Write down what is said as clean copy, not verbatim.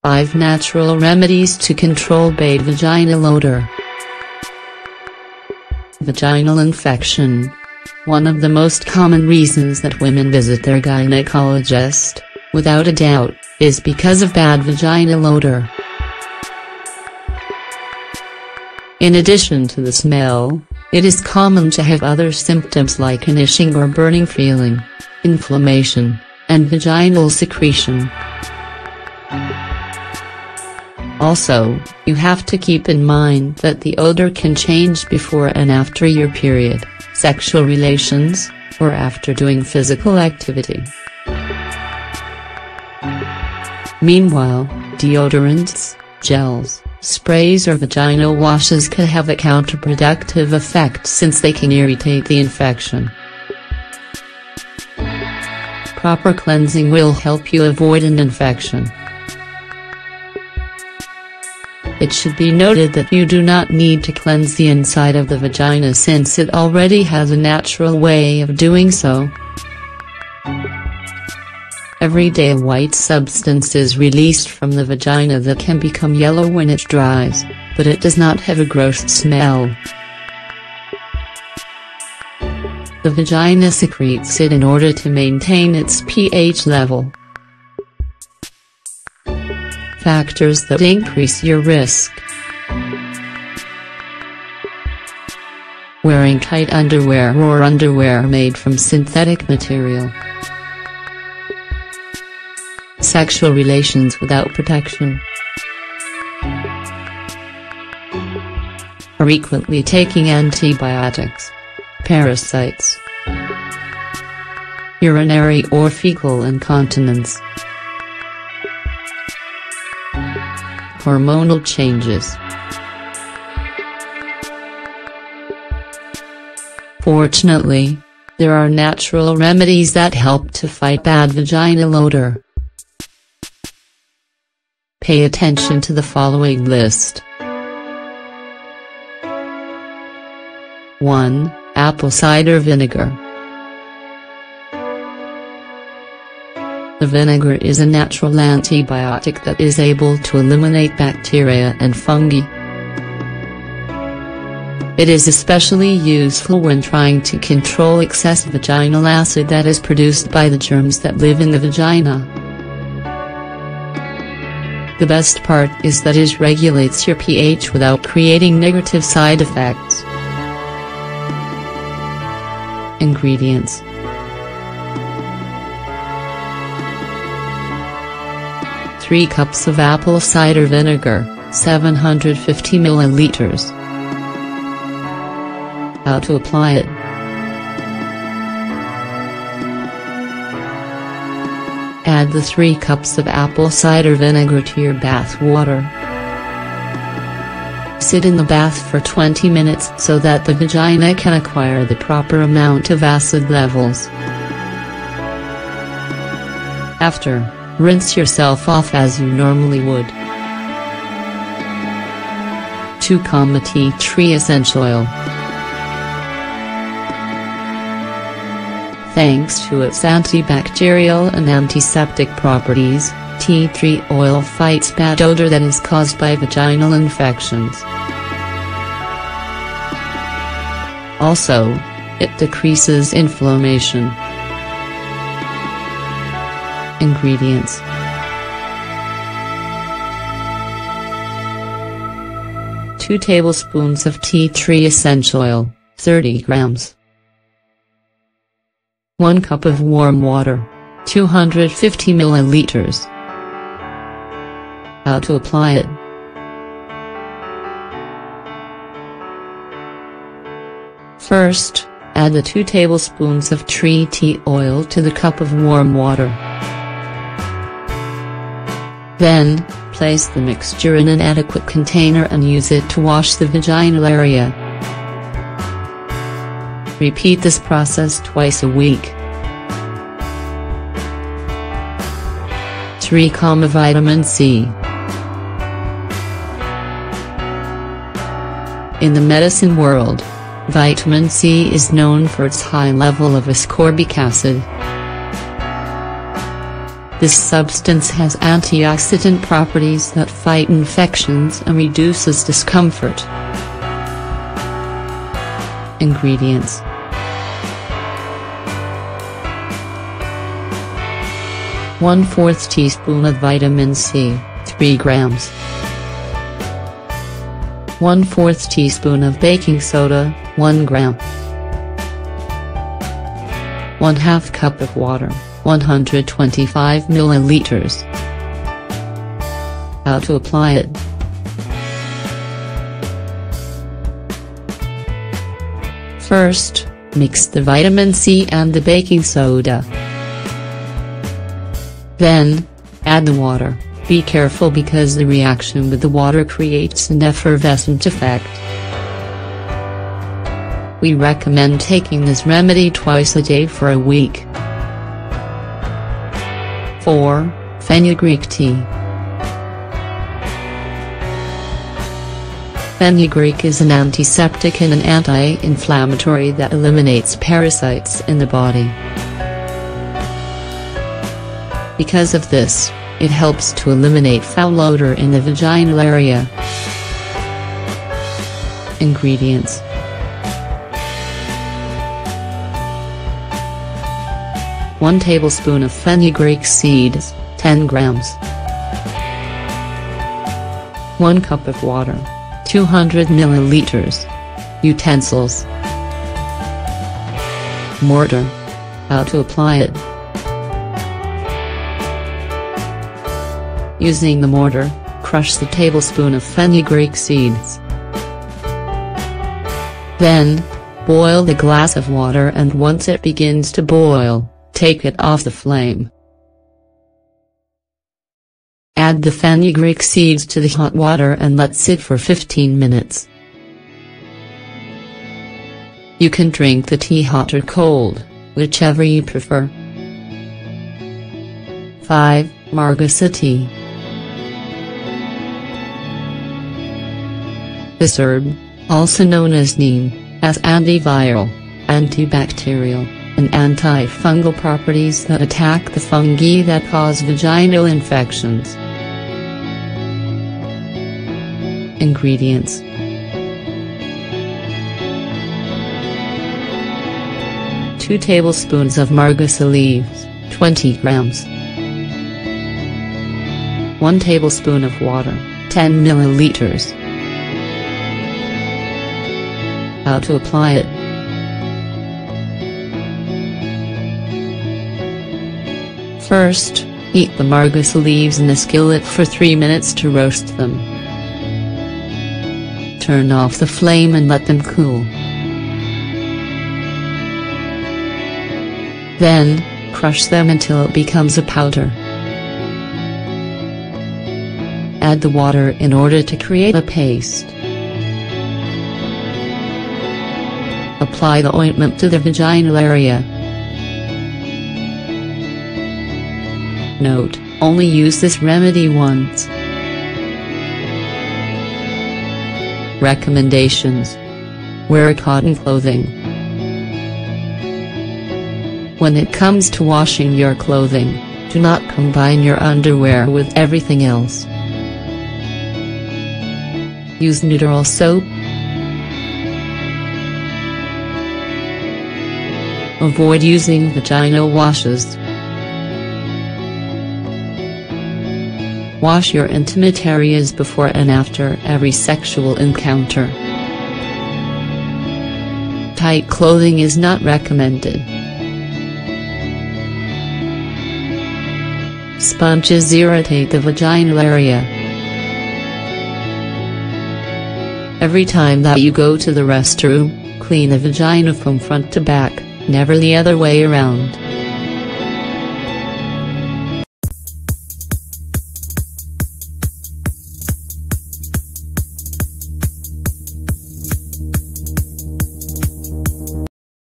5 natural remedies to control bad vaginal odor. Vaginal infection. One of the most common reasons that women visit their gynecologist, without a doubt, is because of bad vaginal odor. In addition to the smell, it is common to have other symptoms like an itching or burning feeling, inflammation, and vaginal secretion. Also, you have to keep in mind that the odor can change before and after your period, sexual relations, or after doing physical activity. Meanwhile, deodorants, gels, sprays or vaginal washes can have a counterproductive effect since they can irritate the infection. Proper cleansing will help you avoid an infection. It should be noted that you do not need to cleanse the inside of the vagina since it already has a natural way of doing so. Every day a white substance is released from the vagina that can become yellow when it dries, but it does not have a gross smell. The vagina secretes it in order to maintain its pH level. Factors that increase your risk. Wearing tight underwear or underwear made from synthetic material. Sexual relations without protection. Frequently taking antibiotics. Parasites. Urinary or fecal incontinence. Hormonal changes. Fortunately, there are natural remedies that help to fight bad vaginal odor. Pay attention to the following list. 1. Apple cider vinegar. The vinegar is a natural antibiotic that is able to eliminate bacteria and fungi. It is especially useful when trying to control excess vaginal acid that is produced by the germs that live in the vagina. The best part is that it regulates your pH without creating negative side effects. Ingredients. Three cups of apple cider vinegar, 750 milliliters. How to apply it. Add the 3 cups of apple cider vinegar to your bath water. Sit in the bath for 20 minutes so that the vagina can acquire the proper amount of acid levels. After, rinse yourself off as you normally would. 2 tea tree essential oil. Thanks to its antibacterial and antiseptic properties, tea tree oil fights bad odor that is caused by vaginal infections. Also, it decreases inflammation. Ingredients. Two tablespoons of tea tree essential oil, 30 grams. 1 cup of warm water, 250 milliliters. How to apply it. First, add the 2 tablespoons of tree tea oil to the cup of warm water. Then, place the mixture in an adequate container and use it to wash the vaginal area. Repeat this process twice a week. 3. Vitamin C. In the medicine world, vitamin C is known for its high level of ascorbic acid. This substance has antioxidant properties that fight infections and reduces discomfort. Ingredients: 1/4 teaspoon of vitamin C, 3 grams. 1/4 teaspoon of baking soda, 1 gram. 1/2 cup of water, 125 milliliters. How to apply it? First, mix the vitamin C and the baking soda. Then, add the water. Be careful because the reaction with the water creates an effervescent effect. We recommend taking this remedy twice a day for a week. 4. Fenugreek tea. Fenugreek is an antiseptic and an anti-inflammatory that eliminates parasites in the body. Because of this, it helps to eliminate foul odor in the vaginal area. Ingredients: 1 tablespoon of fenugreek seeds, 10 grams. 1 cup of water, 200 milliliters. Utensils: mortar. How to apply it? Using the mortar, crush the tablespoon of fenugreek seeds. Then, boil the glass of water, and once it begins to boil, take it off the flame. Add the fenugreek seeds to the hot water and let sit for 15 minutes. You can drink the tea hot or cold, whichever you prefer. 5. Margasa tea. This herb, also known as neem, has antiviral, antibacterial, and antifungal properties that attack the fungi that cause vaginal infections. Ingredients: 2 tablespoons of margasa leaves, 20 grams. 1 tablespoon of water, 10 milliliters. How to apply it? First, heat the margasa leaves in a skillet for 3 minutes to roast them. Turn off the flame and let them cool. Then, crush them until it becomes a powder. Add the water in order to create a paste. Apply the ointment to the vaginal area. Note: only use this remedy once. Recommendations: wear cotton clothing. When it comes to washing your clothing, do not combine your underwear with everything else. Use neutral soap. Avoid using vaginal washes. Wash your intimate areas before and after every sexual encounter. Tight clothing is not recommended. Sponges irritate the vaginal area. Every time that you go to the restroom, clean the vagina from front to back, never the other way around.